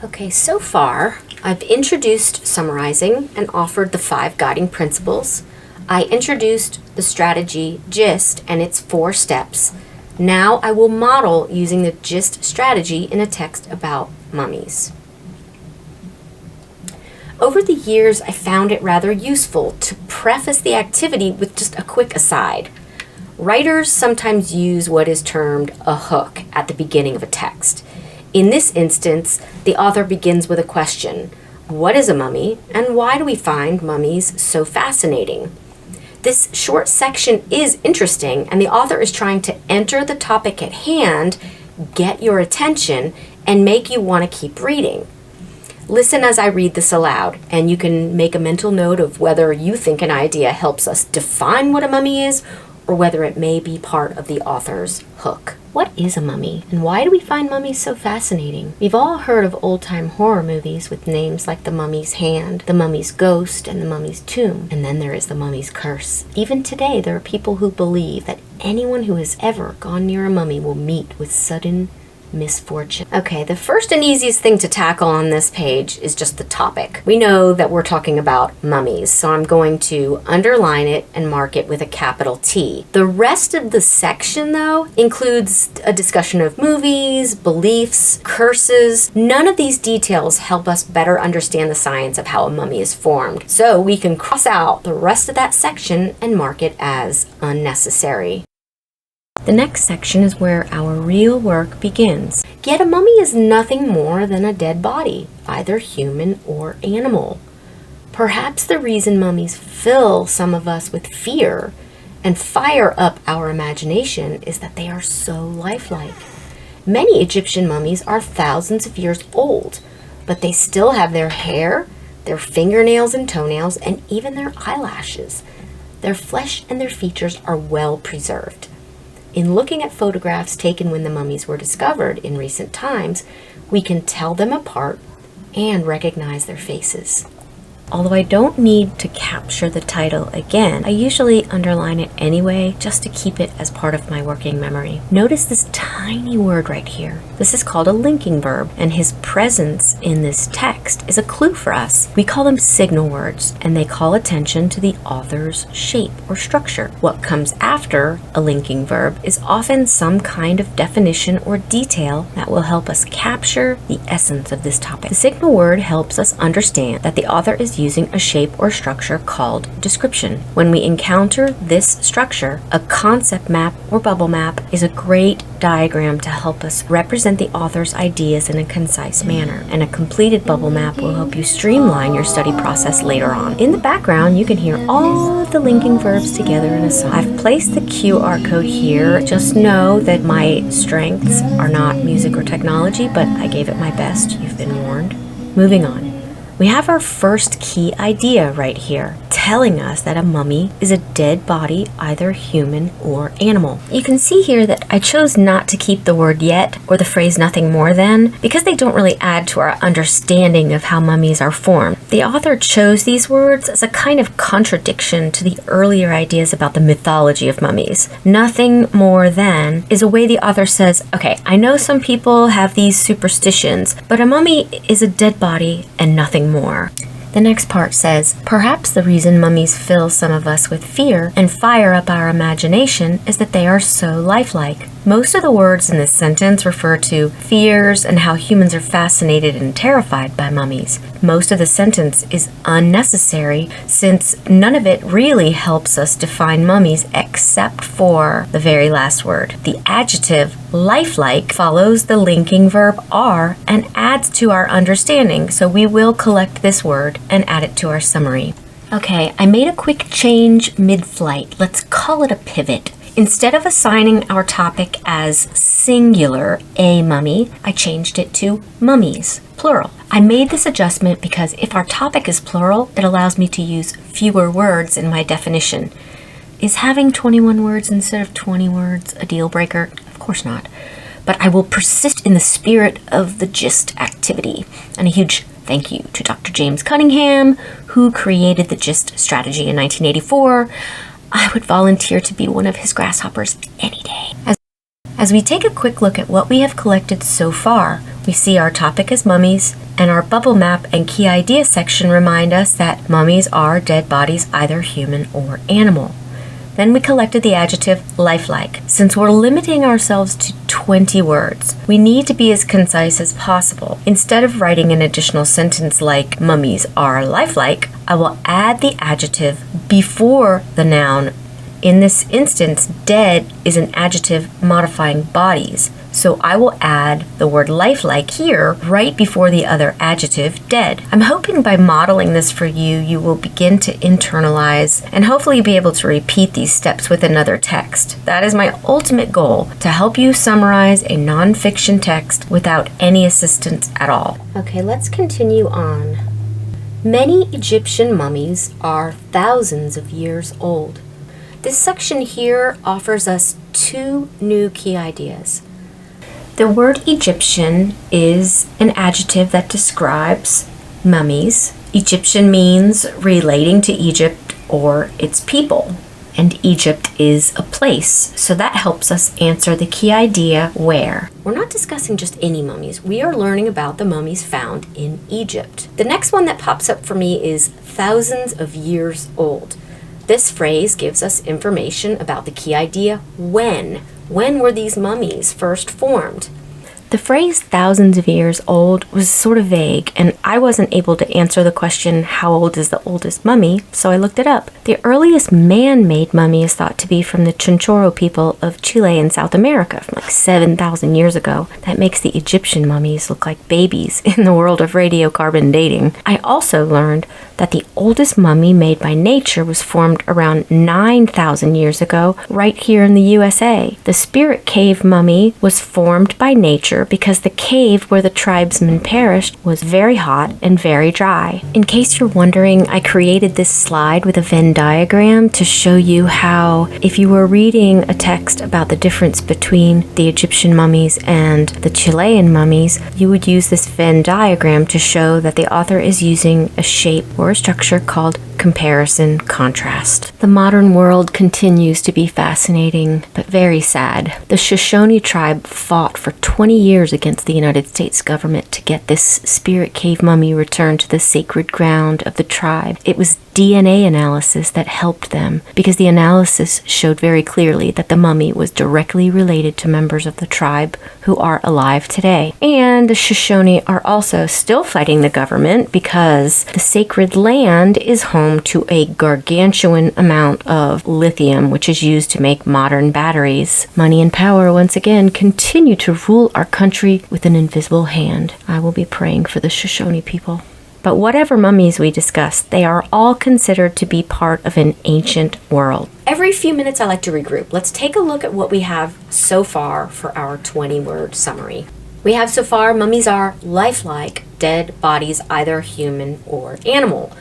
Okay, so far I've introduced summarizing and offered the 5 guiding principles. I introduced the strategy GIST and its 4 steps. Now I will model using the GIST strategy in a text about mummies. Over the years, I found it rather useful to preface the activity with just a quick aside. Writers sometimes use what is termed a hook at the beginning of a text. In this instance, the author begins with a question: what is a mummy, and why do we find mummies so fascinating? This short section is interesting, and the author is trying to enter the topic at hand, get your attention, and make you want to keep reading. Listen as I read this aloud, and you can make a mental note of whether you think an idea helps us define what a mummy is, or whether it may be part of the author's hook. What is a mummy, and why do we find mummies so fascinating? We've all heard of old-time horror movies with names like The Mummy's Hand, The Mummy's Ghost, and The Mummy's Tomb, and then there is The Mummy's Curse. Even today, there are people who believe that anyone who has ever gone near a mummy will meet with sudden misfortune. Okay, the first and easiest thing to tackle on this page is just the topic. We know that we're talking about mummies, so I'm going to underline it and mark it with a capital T. The rest of the section, though, includes a discussion of movies, beliefs, curses. None of these details help us better understand the science of how a mummy is formed, so we can cross out the rest of that section and mark it as unnecessary. The next section is where our real work begins. Yet a mummy is nothing more than a dead body, either human or animal. Perhaps the reason mummies fill some of us with fear and fire up our imagination is that they are so lifelike. Many Egyptian mummies are thousands of years old, but they still have their hair, their fingernails and toenails, and even their eyelashes. Their flesh and their features are well preserved. In looking at photographs taken when the mummies were discovered in recent times, we can tell them apart and recognize their faces. Although I don't need to capture the title again, I usually underline it anyway just to keep it as part of my working memory. Notice this tiny word right here. This is called a linking verb, and his presence in this text is a clue for us. We call them signal words, and they call attention to the author's shape or structure. What comes after a linking verb is often some kind of definition or detail that will help us capture the essence of this topic. The signal word helps us understand that the author is using a shape or structure called description. When we encounter this structure, a concept map or bubble map is a great diagram to help us represent the author's ideas in a concise manner, and a completed bubble map will help you streamline your study process later on. In the background, you can hear all of the linking verbs together in a song. I've placed the QR code here. Just know that my strengths are not music or technology, but I gave it my best. You've been warned. Moving on. We have our first key idea right here, telling us that a mummy is a dead body, either human or animal. You can see here that I chose not to keep the word yet or the phrase nothing more than, because they don't really add to our understanding of how mummies are formed. The author chose these words as a kind of contradiction to the earlier ideas about the mythology of mummies. Nothing more than is a way the author says, okay, I know some people have these superstitions, but a mummy is a dead body and nothing more. The next part says, perhaps the reason mummies fill some of us with fear and fire up our imagination is that they are so lifelike. Most of the words in this sentence refer to fears and how humans are fascinated and terrified by mummies. Most of the sentence is unnecessary since none of it really helps us define mummies except for the very last word. The adjective lifelike follows the linking verb are and adds to our understanding, so we will collect this word and add it to our summary. Okay, I made a quick change mid-flight. Let's call it a pivot. Instead of assigning our topic as singular, a mummy, I changed it to mummies, plural. I made this adjustment because if our topic is plural, it allows me to use fewer words in my definition. Is having 21 words instead of 20 words a deal breaker? Of course not. But I will persist in the spirit of the GIST activity. And a huge thank you to Dr. James Cunningham, who created the GIST strategy in 1984. I would volunteer to be one of his grasshoppers any day. As we take a quick look at what we have collected so far, we see our topic is mummies, and our bubble map and key idea section remind us that mummies are dead bodies, either human or animal. Then we collected the adjective lifelike. Since we're limiting ourselves to 20 words, we need to be as concise as possible. Instead of writing an additional sentence like mummies are lifelike, I will add the adjective before the noun. In this instance, dead is an adjective modifying bodies, so I will add the word lifelike here right before the other adjective, dead. I'm hoping by modeling this for you, you will begin to internalize and hopefully be able to repeat these steps with another text. That is my ultimate goal, to help you summarize a nonfiction text without any assistance at all. Okay, let's continue on. Many Egyptian mummies are thousands of years old. This section here offers us two new key ideas. The word Egyptian is an adjective that describes mummies. Egyptian means relating to Egypt or its people, and Egypt is a place, so that helps us answer the key idea where. We're not discussing just any mummies. We are learning about the mummies found in Egypt. The next one that pops up for me is thousands of years old. This phrase gives us information about the key idea when. When were these mummies first formed? The phrase thousands of years old was sort of vague, and I wasn't able to answer the question, how old is the oldest mummy? So I looked it up. The earliest man-made mummy is thought to be from the Chinchorro people of Chile in South America, from like 7,000 years ago. That makes the Egyptian mummies look like babies in the world of radiocarbon dating. I also learned that the oldest mummy made by nature was formed around 9,000 years ago, right here in the USA. The Spirit Cave mummy was formed by nature because the cave where the tribesmen perished was very hot and very dry. In case you're wondering, I created this slide with a Venn diagram to show you how, if you were reading a text about the difference between the Egyptian mummies and the Chilean mummies, you would use this Venn diagram to show that the author is using a shape or a structure called comparison contrast. The modern world continues to be fascinating, but very sad. The Shoshone tribe fought for 20 years against the United States government to get this Spirit Cave mummy returned to the sacred ground of the tribe. It was DNA analysis that helped them, because the analysis showed very clearly that the mummy was directly related to members of the tribe who are alive today. And the Shoshone are also still fighting the government because the sacred land is home to a gargantuan amount of lithium, which is used to make modern batteries. Money and power once again continue to rule our country with an invisible hand. I will be praying for the Shoshone people. But whatever mummies we discuss, they are all considered to be part of an ancient world. Every few minutes I like to regroup. Let's take a look at what we have so far for our 20-word summary. We have so far mummies are lifelike, dead bodies, either human or animal.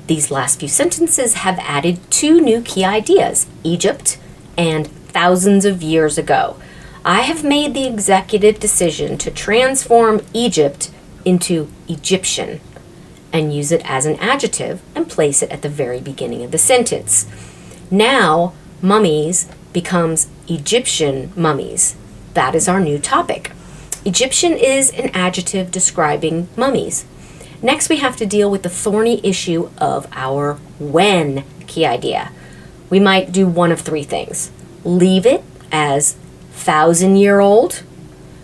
These last few sentences have added two new key ideas, Egypt and thousands of years ago. I have made the executive decision to transform Egypt into Egyptian and use it as an adjective and place it at the very beginning of the sentence. Now, mummies becomes Egyptian mummies. That is our new topic. Egyptian is an adjective describing mummies. Next, we have to deal with the thorny issue of our when key idea. We might do one of three things. Leave it as 1,000-year-old.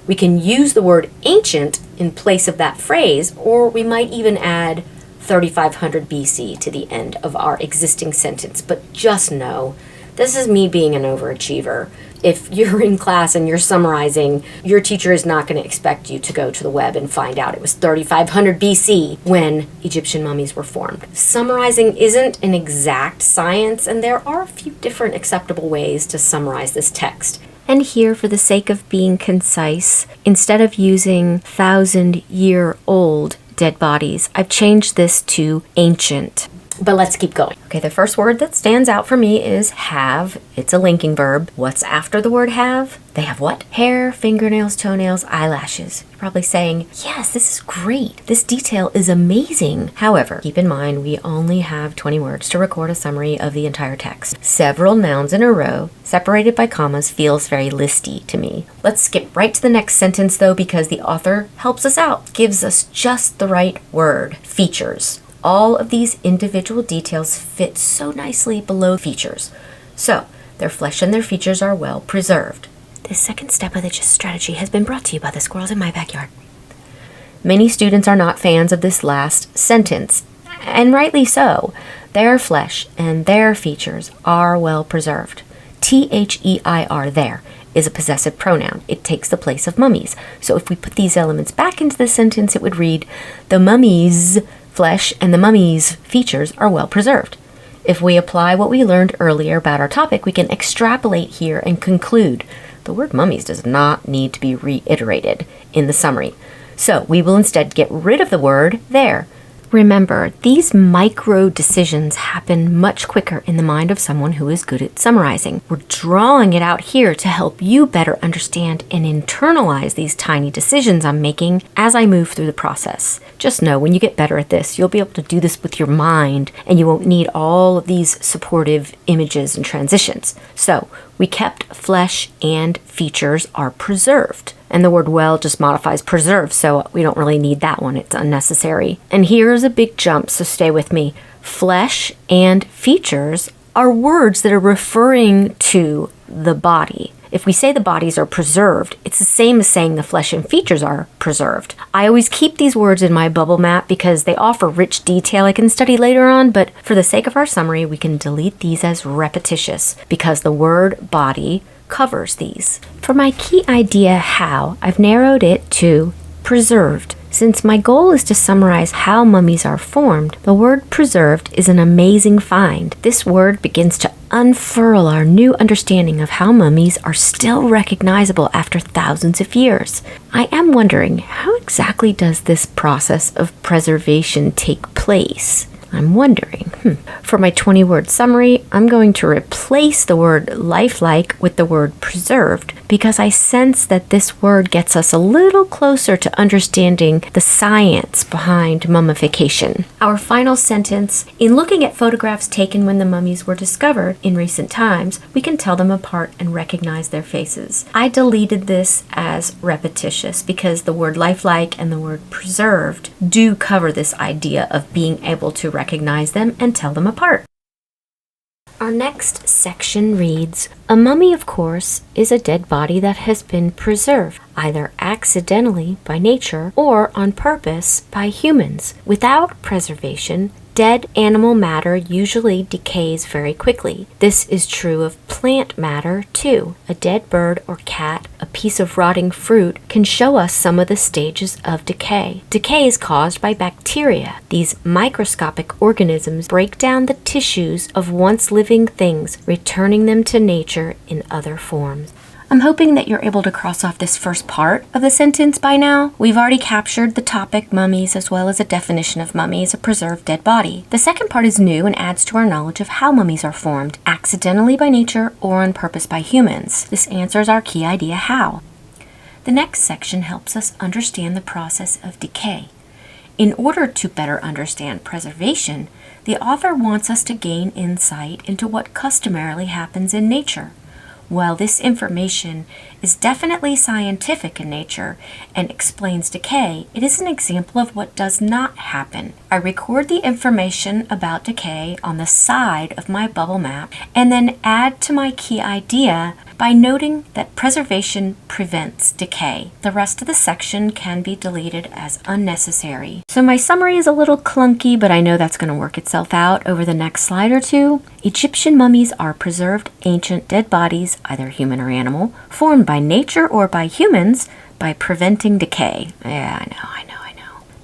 We can use the word ancient in place of that phrase, or we might even add 3,500 BC to the end of our existing sentence. But just know, this is me being an overachiever. If you're in class and you're summarizing, your teacher is not going to expect you to go to the web and find out it was 3,500 BC when Egyptian mummies were formed. Summarizing isn't an exact science, and there are a few different acceptable ways to summarize this text. And here, for the sake of being concise, instead of using 1,000-year-old dead bodies, I've changed this to ancient. But let's keep going. Okay, the first word that stands out for me is have. It's a linking verb. What's after the word have? They have what? Hair, fingernails, toenails, eyelashes. You're probably saying, yes, this is great. This detail is amazing. However, keep in mind, we only have 20 words to record a summary of the entire text. Several nouns in a row, separated by commas, feels very listy to me. Let's skip right to the next sentence, though, because the author helps us out, gives us just the right word, features. All of these individual details fit so nicely below features. So, their flesh and their features are well preserved. This second step of the GIST strategy has been brought to you by the squirrels in my backyard. Many students are not fans of this last sentence, and rightly so. Their flesh and their features are well preserved. THEIR, there, is a possessive pronoun. It takes the place of mummies. So if we put these elements back into the sentence, it would read, the mummy's flesh and the mummy's features are well preserved. If we apply what we learned earlier about our topic, we can extrapolate here and conclude the word mummies does not need to be reiterated in the summary. So we will instead get rid of the word there. Remember, these micro decisions happen much quicker in the mind of someone who is good at summarizing. We're drawing it out here to help you better understand and internalize these tiny decisions I'm making as I move through the process. Just know when you get better at this, you'll be able to do this with your mind and you won't need all of these supportive images and transitions. So we kept flesh and features are preserved. And the word well just modifies preserve, so we don't really need that one. It's unnecessary. And here's a big jump, so stay with me. Flesh and features are words that are referring to the body. If we say the bodies are preserved, it's the same as saying the flesh and features are preserved. I always keep these words in my bubble map because they offer rich detail I can study later on, but for the sake of our summary, we can delete these as repetitious because the word body covers these. For my key idea how, I've narrowed it to preserved. Since my goal is to summarize how mummies are formed, the word preserved is an amazing find. This word begins to unfurl our new understanding of how mummies are still recognizable after thousands of years. I am wondering, how exactly does this process of preservation take place? I'm wondering. For my 20-word summary, I'm going to replace the word lifelike with the word preserved because I sense that this word gets us a little closer to understanding the science behind mummification. Our final sentence, in looking at photographs taken when the mummies were discovered in recent times, we can tell them apart and recognize their faces. I deleted this as repetitious because the word lifelike and the word preserved do cover this idea of being able to recognize them and tell them apart. Our next section reads, a mummy, of course, is a dead body that has been preserved, either accidentally by nature or on purpose by humans. Without preservation, dead animal matter usually decays very quickly. This is true of plant matter too. A dead bird or cat, a piece of rotting fruit can show us some of the stages of decay. Decay is caused by bacteria. These microscopic organisms break down the tissues of once living things, returning them to nature in other forms. I'm hoping that you're able to cross off this first part of the sentence by now. We've already captured the topic mummies as well as a definition of mummy as a preserved dead body. The second part is new and adds to our knowledge of how mummies are formed, accidentally by nature or on purpose by humans. This answers our key idea how. The next section helps us understand the process of decay. In order to better understand preservation, the author wants us to gain insight into what customarily happens in nature. While this information is definitely scientific in nature and explains decay, it is an example of what does not happen. I record the information about decay on the side of my bubble map and then add to my key idea by noting that preservation prevents decay. The rest of the section can be deleted as unnecessary. So my summary is a little clunky, but I know that's going to work itself out over the next slide or two. Egyptian mummies are preserved ancient dead bodies, either human or animal, formed by nature or by humans by preventing decay. Yeah, I know.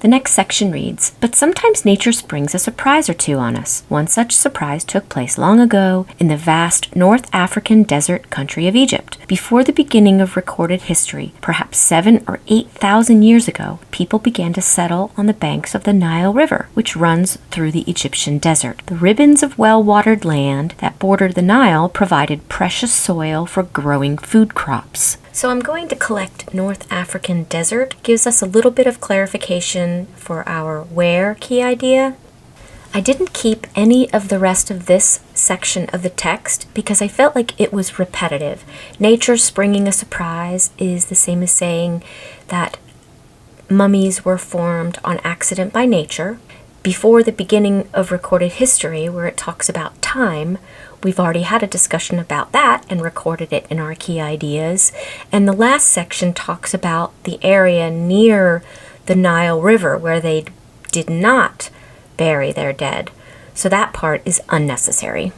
The next section reads, "But sometimes nature springs a surprise or two on us. One such surprise took place long ago in the vast North African desert country of Egypt. Before the beginning of recorded history, perhaps 7 or 8,000 years ago, people began to settle on the banks of the Nile River, which runs through the Egyptian desert. The ribbons of well-watered land that bordered the Nile provided precious soil for growing food crops." So I'm going to collect North African desert. Gives us a little bit of clarification for our where key idea. I didn't keep any of the rest of this section of the text because I felt like it was repetitive. Nature springing a surprise is the same as saying that mummies were formed on accident by nature. Before the beginning of recorded history, where it talks about time, we've already had a discussion about that and recorded it in our key ideas. And the last section talks about the area near the Nile River where they did not bury their dead. So that part is unnecessary.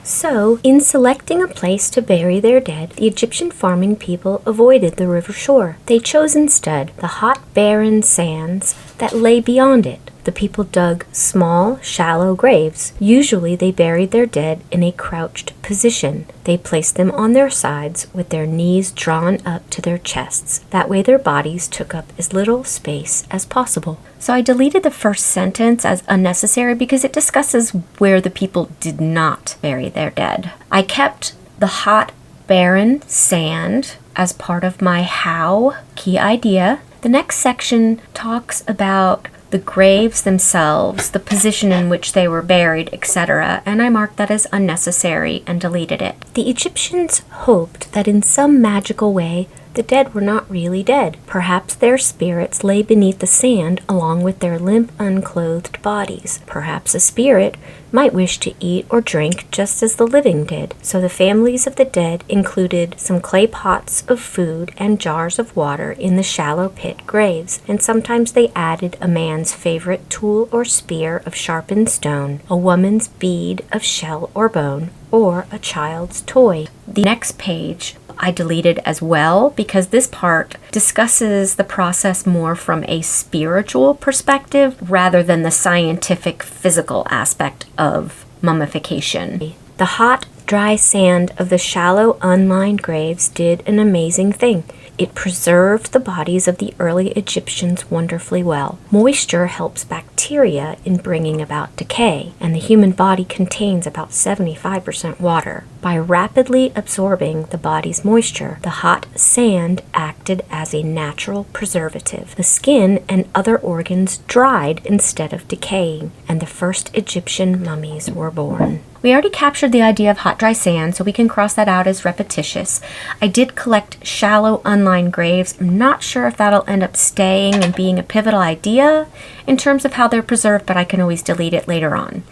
So, in selecting a place to bury their dead, the Egyptian farming people avoided the river shore. They chose instead the hot, barren sands that lay beyond it. The people dug small, shallow graves. Usually they buried their dead in a crouched position. They placed them on their sides with their knees drawn up to their chests. That way their bodies took up as little space as possible. So I deleted the first sentence as unnecessary because it discusses where the people did not bury their dead. I kept the hot, barren sand as part of my how key idea. The next section talks about the graves themselves, the position in which they were buried, etc., and I marked that as unnecessary and deleted it. The Egyptians hoped that in some magical way the dead were not really dead. Perhaps their spirits lay beneath the sand along with their limp, unclothed bodies. Perhaps a spirit might wish to eat or drink just as the living did. So the families of the dead included some clay pots of food and jars of water in the shallow pit graves, and sometimes they added a man's favorite tool or spear of sharpened stone, a woman's bead of shell or bone, or a child's toy. The next page I deleted as well because this part discusses the process more from a spiritual perspective rather than the scientific physical aspect of mummification. The hot, dry sand of the shallow, unlined graves did an amazing thing. It preserved the bodies of the early Egyptians wonderfully well. Moisture helps bacteria in bringing about decay, and the human body contains about 75% water. By rapidly absorbing the body's moisture, the hot sand acted as a natural preservative. The skin and other organs dried instead of decaying, and the first Egyptian mummies were born. We already captured the idea of hot, dry sand, so we can cross that out as repetitious. I did collect shallow, unlined graves. I'm not sure if that'll end up staying and being a pivotal idea in terms of how they're preserved, but I can always delete it later on.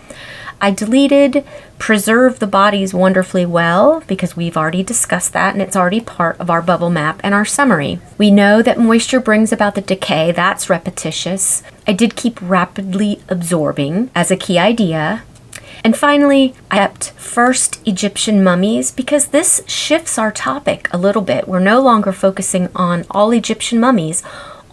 I deleted preserve the bodies wonderfully well because we've already discussed that and it's already part of our bubble map and our summary. We know that moisture brings about the decay. That's repetitious. I did keep rapidly absorbing as a key idea. And finally, I kept first Egyptian mummies because this shifts our topic a little bit. We're no longer focusing on all Egyptian mummies,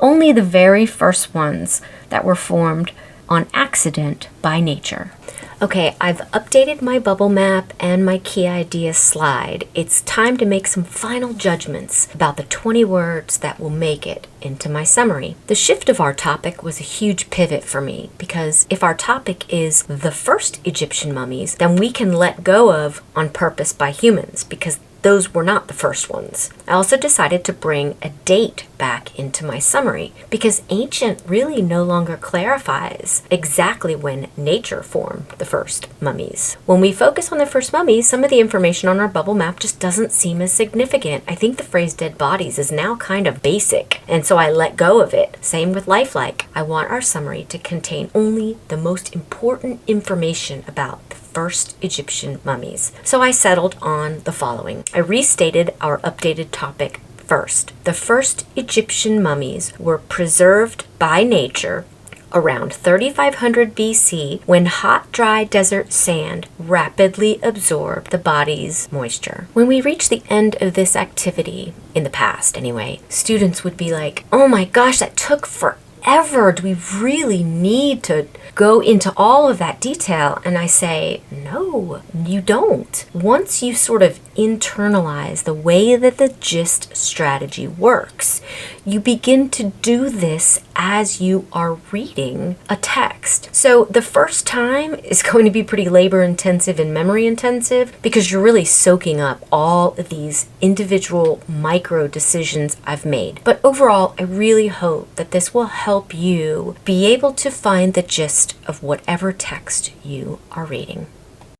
only the very first ones that were formed on accident by nature. Okay, I've updated my bubble map and my key idea slide. It's time to make some final judgments about the 20 words that will make it into my summary. The shift of our topic was a huge pivot for me because if our topic is the first Egyptian mummies, then we can let go of on purpose by humans because those were not the first ones. I also decided to bring a date back into my summary because ancient really no longer clarifies exactly when nature formed the first mummies. When we focus on the first mummies, some of the information on our bubble map just doesn't seem as significant. I think the phrase dead bodies is now kind of basic, and so I let go of it. Same with lifelike. I want our summary to contain only the most important information about the first Egyptian mummies. So I settled on the following. I restated our updated topic first. The first Egyptian mummies were preserved by nature around 3500 BC when hot, dry desert sand rapidly absorbed the body's moisture. When we reach the end of this activity, in the past anyway, students would be like, oh my gosh, that took forever. ever do we really need to go into all of that detail? And I say, no, you don't. Once you sort of internalize the way that the GIST strategy works, you begin to do this as you are reading a text. So the first time is going to be pretty labor intensive and memory intensive because you're really soaking up all of these individual micro decisions I've made. But overall, I really hope that this will help you be able to find the gist of whatever text you are reading.